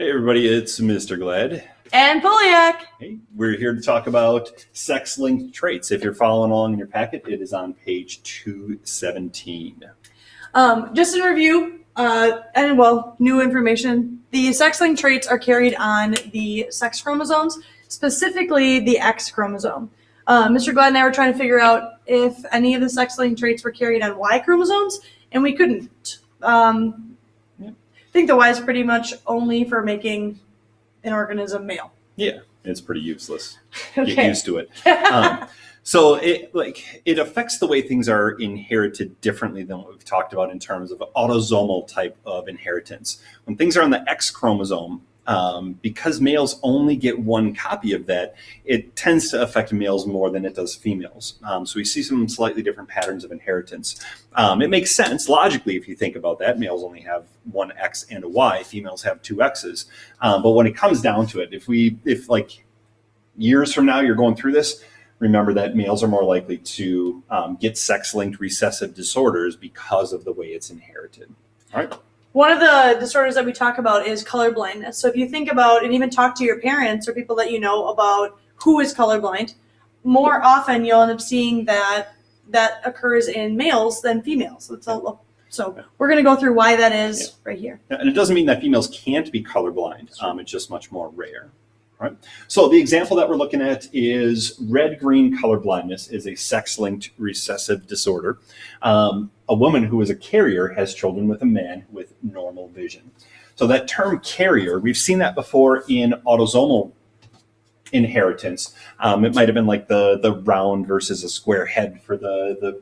Hey everybody, it's Mr. Glad. And Poliak. Hey, we're here to talk about sex-linked traits. If you're following along in your packet, it is on page 217. Just in review, new information. The sex-linked traits are carried on the sex chromosomes, specifically the X chromosome. Mr. Glad and I were trying to figure out if any of the sex-linked traits were carried on Y chromosomes, and we couldn't. I think the Y is pretty much only for making an organism male. Yeah, it's pretty useless. Okay. Get used to it. So it affects the way things are inherited differently than what we've talked about in terms of autosomal type of inheritance. When things are on the X chromosome, because males only get one copy of that, it tends to affect males more than it does females. So we see some slightly different patterns of inheritance. It makes sense logically if you think about that. Males only have one X and a Y. Females have two X's. But when it comes down to it, if like years from now you're going through this, remember that males are more likely to get sex-linked recessive disorders because of the way it's inherited. All right. One of the disorders that we talk about is color blindness. So if you think about and even talk to your parents or people that you know about who is colorblind, more often you'll end up seeing that occurs in males than females. So we're going to go through why that is right here. And it doesn't mean that females can't be colorblind. It's just much more rare. Right. So the example that we're looking at is red-green color blindness is a sex-linked recessive disorder. A woman who is a carrier has children with a man with normal vision. So that term carrier, we've seen that before in autosomal inheritance. It might have been like the round versus a square head for the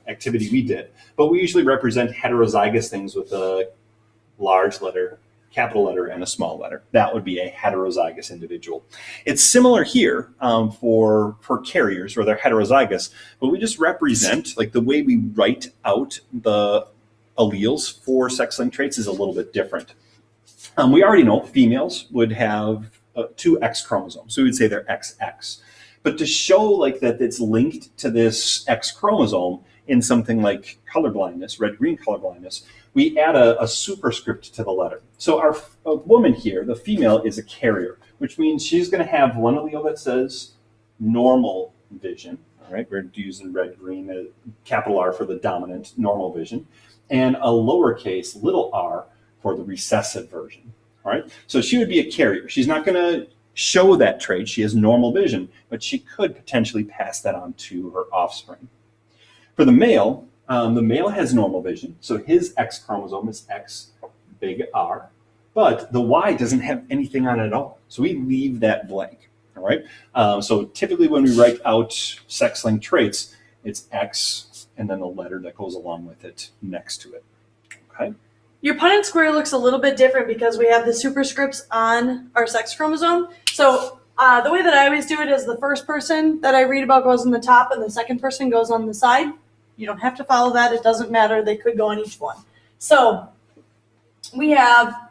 activity we did. But we usually represent heterozygous things with a large letter, capital letter, and a small letter. That would be a heterozygous individual. It's similar here for carriers where they're heterozygous, but we just represent, like the way we write out the alleles for sex-linked traits is a little bit different. We already know females would have two X chromosomes, so we would say they're XX. But to show like that it's linked to this X chromosome in something like colorblindness, red-green colorblindness, we add a superscript to the letter. So our woman here, the female, is a carrier, which means she's going to have one allele that says normal vision. All right, we're using red-green, capital R for the dominant normal vision, and a lowercase little r for the recessive version. All right, so she would be a carrier. She's not going to show that trait. She has normal vision, but she could potentially pass that on to her offspring. For the male has normal vision, so his X chromosome is X big R, but the Y doesn't have anything on it at all, so we leave that blank. All right. So typically when we write out sex-linked traits, it's X and then the letter that goes along with it next to it. Okay. Your Punnett square looks a little bit different because we have the superscripts on our sex chromosome. So the way that I always do it is the first person that I read about goes on the top and the second person goes on the side. You don't have to follow that. It doesn't matter. They could go on each one. So we have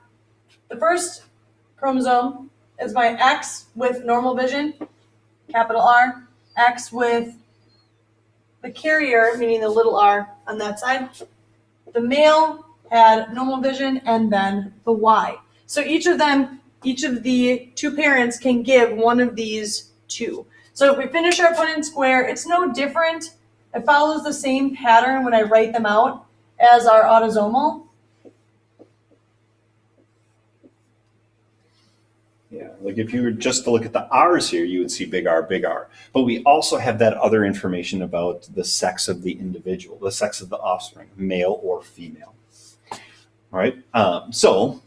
the first chromosome is my X with normal vision, capital R, X with the carrier, meaning the little r on that side. The male had normal vision and then the Y. So each of the two parents can give one of these two. So if we finish our Punnett square, it's no different. It follows the same pattern when I write them out as our autosomal. Yeah, like if you were just to look at the R's here, you would see big R, big R. But we also have that other information about the sex of the individual, the sex of the offspring, male or female. All right, so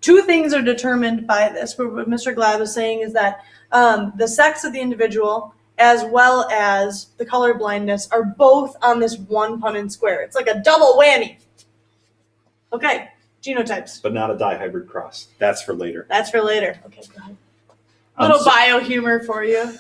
two things are determined by this. What Mr. Glad was saying is that the sex of the individual as well as the color blindness are both on this one Punnett square. It's like a double whammy. Okay, genotypes. but not a dihybrid cross. That's for later. That's for later. Okay, go ahead. Little bio humor for you.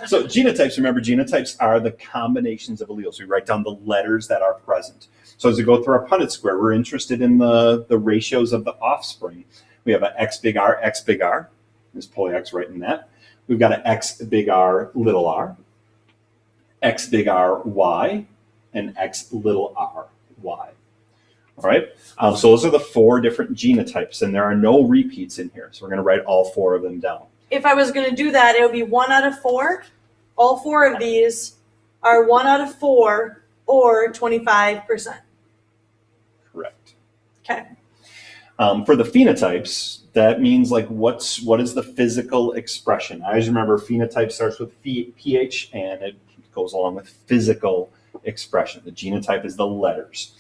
So genotypes, remember, genotypes are the combinations of alleles. We write down the letters that are present. So as we go through our Punnett square, we're interested in the ratios of the offspring. We have an X big R, There's Poliak's writing that. We've got an X big R, little r, X big R, Y, and X little r, Y. All right. So those are the 4 different genotypes, and there are no repeats in here. So we're going to write all 4 of them down. If I was going to do that, it would be 1 out of 4. All 4 of these are 1 out of 4 or 25%. Correct. Okay. For the phenotypes, that means like what is the physical expression? I always remember phenotype starts with pH and it goes along with physical expression. The genotype is the letters.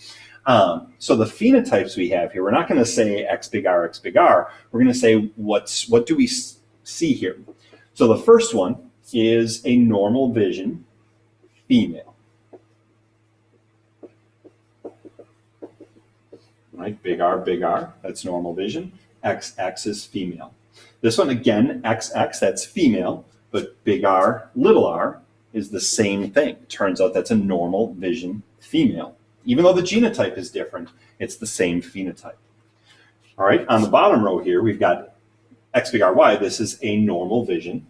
So the phenotypes we have here, we're not going to say X big R, X big R. We're going to say what do we see here? So the first one is a normal vision female. Right, big R, that's normal vision. XX is female. This one again, XX, that's female, but big R, little r is the same thing. Turns out that's a normal vision female. Even though the genotype is different, it's the same phenotype. All right, on the bottom row here, we've got X big RY. This is a normal vision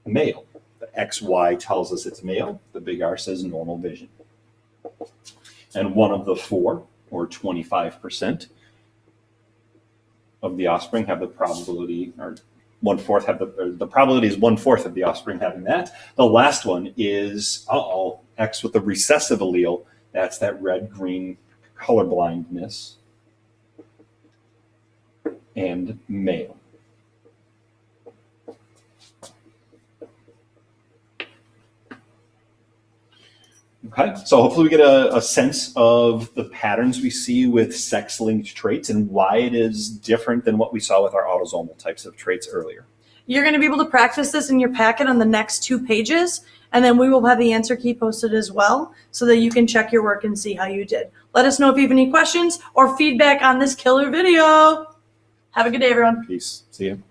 male. The XY tells us it's male. The big R says normal vision. And one of the 4, or 25% of the offspring have the probability, or 1/4 have the probability is 1/4 of the offspring having that. The last one is X with the recessive allele. That's that red-green color blindness, and male. Okay, so hopefully we get a sense of the patterns we see with sex-linked traits and why it is different than what we saw with our autosomal types of traits earlier. You're going to be able to practice this in your packet on the next 2 pages, and then we will have the answer key posted as well so that you can check your work and see how you did. Let us know if you have any questions or feedback on this killer video. Have a good day, everyone. Peace. See you.